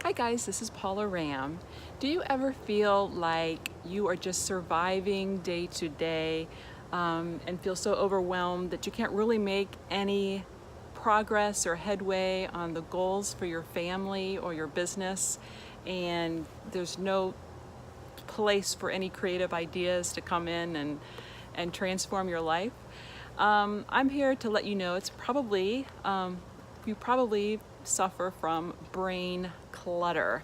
Hi guys, this is Paula Ram. Do you ever feel like you are just surviving day to day and feel so overwhelmed that you can't really make any progress or headway on the goals for your family or your business, and there's no place for any creative ideas to come in and transform your life? I'm here to let you know it's probably, you probably suffer from brain clutter.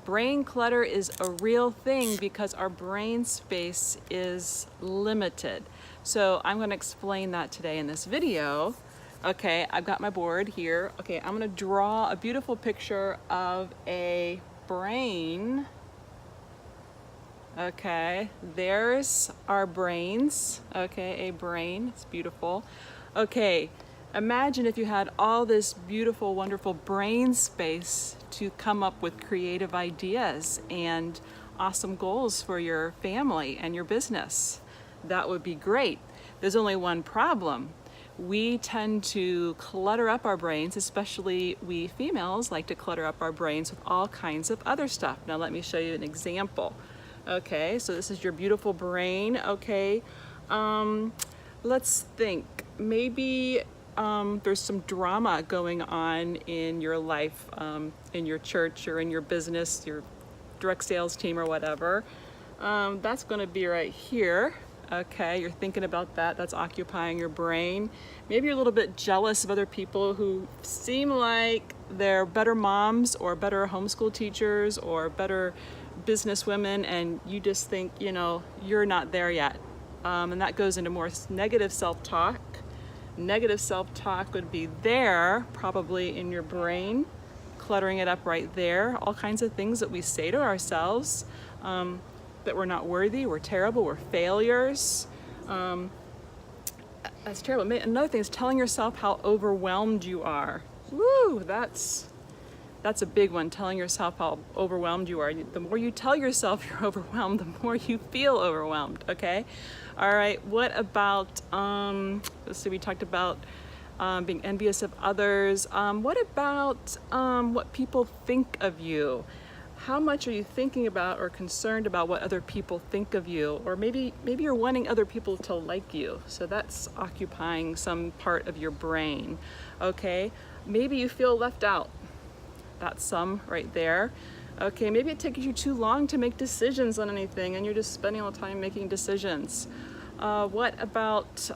Brain clutter is a real thing because our brain space is limited. So I'm going to explain that today in this video. Okay, I've got my board here. Okay, I'm going to draw a beautiful picture of a brain. Okay, there's our brains. Okay, a brain, it's beautiful. Okay, imagine if you had all this beautiful, wonderful brain space to come up with creative ideas and awesome goals for your family and your business. That would be great. There's only one problem. We tend to clutter up our brains, especially we females like to clutter up our brains with all kinds of other stuff. Now let me show you an example. Okay, so this is your beautiful brain. Okay, let's think. Maybe there's some drama going on in your life, in your church or in your business, your direct sales team or whatever. That's going to be right here. Okay, you're thinking about that. That's occupying your brain. Maybe you're a little bit jealous of other people who seem like they're better moms or better homeschool teachers or better business women, and you just think, you know, you're not there yet. And that goes into more negative self-talk. Negative self-talk would be there, probably in your brain, cluttering it up right there. All kinds of things that we say to ourselves, that we're not worthy, we're terrible, we're failures. That's terrible. Another thing is telling yourself how overwhelmed you are. Woo, that's a big one, telling yourself how overwhelmed you are. The more you tell yourself you're overwhelmed, the more you feel overwhelmed, okay? All right, what about, let's see, we talked about being envious of others. What about what people think of you? How much are you thinking about or concerned about what other people think of you? Or maybe you're wanting other people to like you. So that's occupying some part of your brain, okay? Maybe you feel left out. That's some right there. Okay, maybe it takes you too long to make decisions on anything and you're just spending all the time making decisions. What about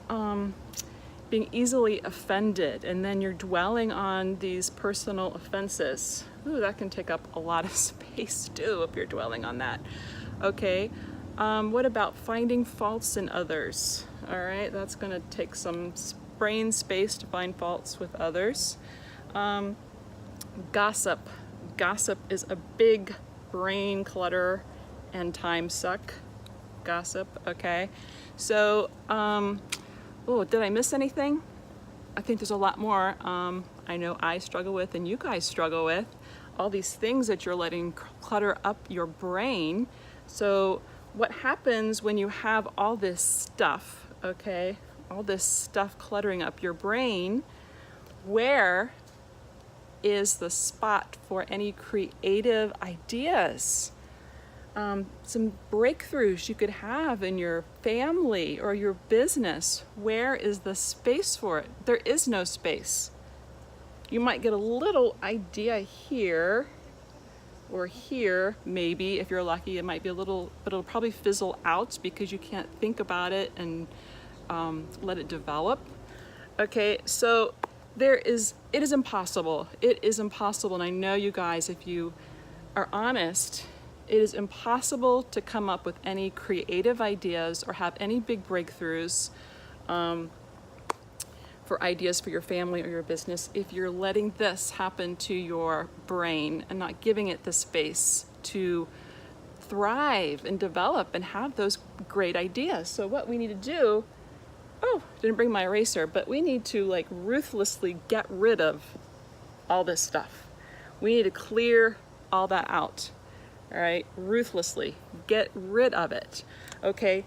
being easily offended and then you're dwelling on these personal offenses? Ooh, that can take up a lot of space too if you're dwelling on that. Okay, what about finding faults in others? All right, that's gonna take some brain space to find faults with others. Gossip. Gossip is a big brain clutter and time suck. Gossip, okay. So, oh, did I miss anything? I think there's a lot more. I know I struggle with and you guys struggle with all these things that you're letting clutter up your brain. So what happens when you have all this stuff, okay, all this stuff cluttering up your brain, where is the spot for any creative ideas? Some breakthroughs you could have in your family or your business. Where is the space for it? There is no space. You might get a little idea here or here, maybe, if you're lucky. It might be a little, but it'll probably fizzle out because you can't think about it and let it develop. Okay, so it is impossible. It is impossible, and I know you guys, if you are honest, it is impossible to come up with any creative ideas or have any big breakthroughs for ideas for your family or your business if you're letting this happen to your brain and not giving it the space to thrive and develop and have those great ideas. So what we need to do, oh, didn't bring my eraser, but we need to like ruthlessly get rid of all this stuff. We need to clear all that out. All right, ruthlessly get rid of it. Okay,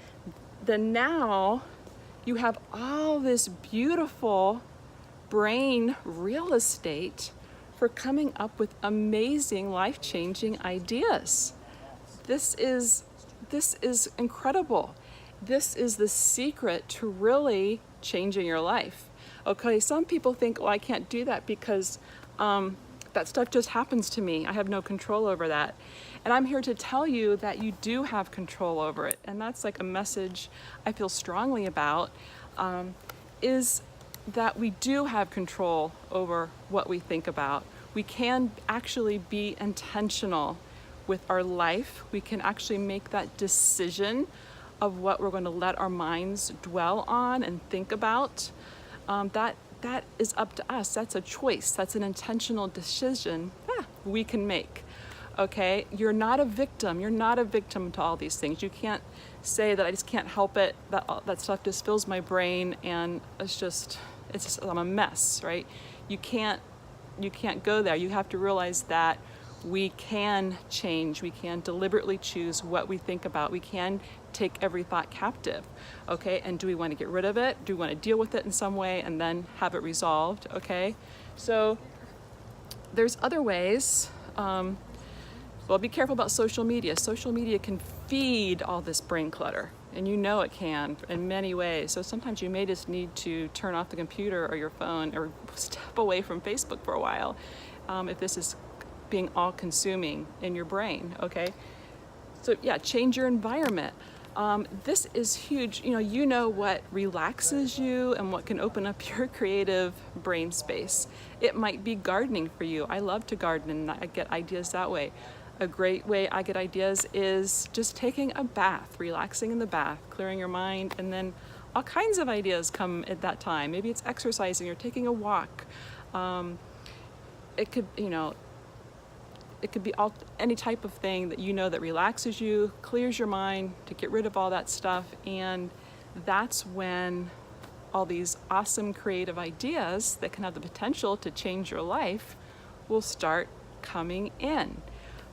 then now you have all this beautiful brain real estate for coming up with amazing, life-changing ideas. This is incredible. This is the secret to really changing your life. Okay, some people think, oh, I can't do that because that stuff just happens to me. I have no control over that. And I'm here to tell you that you do have control over it. And that's like a message I feel strongly about, is that we do have control over what we think about. We can actually be intentional with our life. We can actually make that decision of what we're going to let our minds dwell on and think about. That is up to us. That's a choice. That's an intentional decision we can make. Okay, you're not a victim. You're not a victim to all these things. You can't say that I just can't help it. That stuff just fills my brain, and I'm a mess, right? You can't go there. You have to realize that we can change. We can deliberately choose what we think about. We can take every thought captive, okay? And do we want to get rid of it? Do we want to deal with it in some way and then have it resolved, okay? So there's other ways. Well, be careful about social media. Social media can feed all this brain clutter, and you know it can in many ways. So sometimes you may just need to turn off the computer or your phone or step away from Facebook for a while if this is being all-consuming in your brain, okay? So yeah, change your environment. This is huge. You know what relaxes you and what can open up your creative brain space. It might be gardening for you. I love to garden and I get ideas that way. A great way I get ideas is just taking a bath, relaxing in the bath, clearing your mind, and then all kinds of ideas come at that time. Maybe it's exercising or taking a walk. It could be any type of thing that relaxes you, clears your mind, to get rid of all that stuff, and that's when all these awesome creative ideas that can have the potential to change your life will start coming in.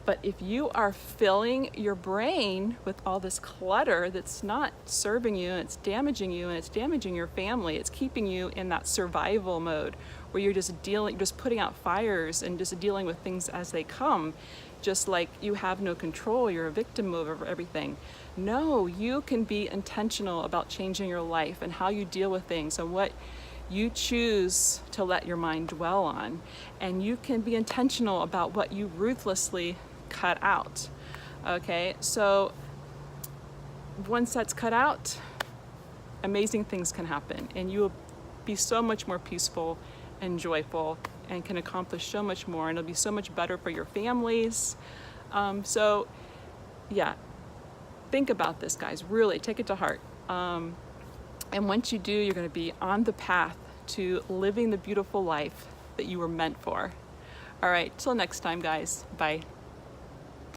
But if you are filling your brain with all this clutter that's not serving you, and it's damaging you, and it's damaging your family, it's keeping you in that survival mode where you're just putting out fires and just dealing with things as they come, just like you have no control, you're a victim over everything. No, you can be intentional about changing your life and how you deal with things and what you choose to let your mind dwell on. And you can be intentional about what you ruthlessly cut out. Okay, so once that's cut out, amazing things can happen, and you will be so much more peaceful and joyful and can accomplish so much more, and it'll be so much better for your families. So yeah, think about this, guys. Really take it to heart. And once you do, you're going to be on the path to living the beautiful life that you were meant for. All right, till next time, guys. Bye.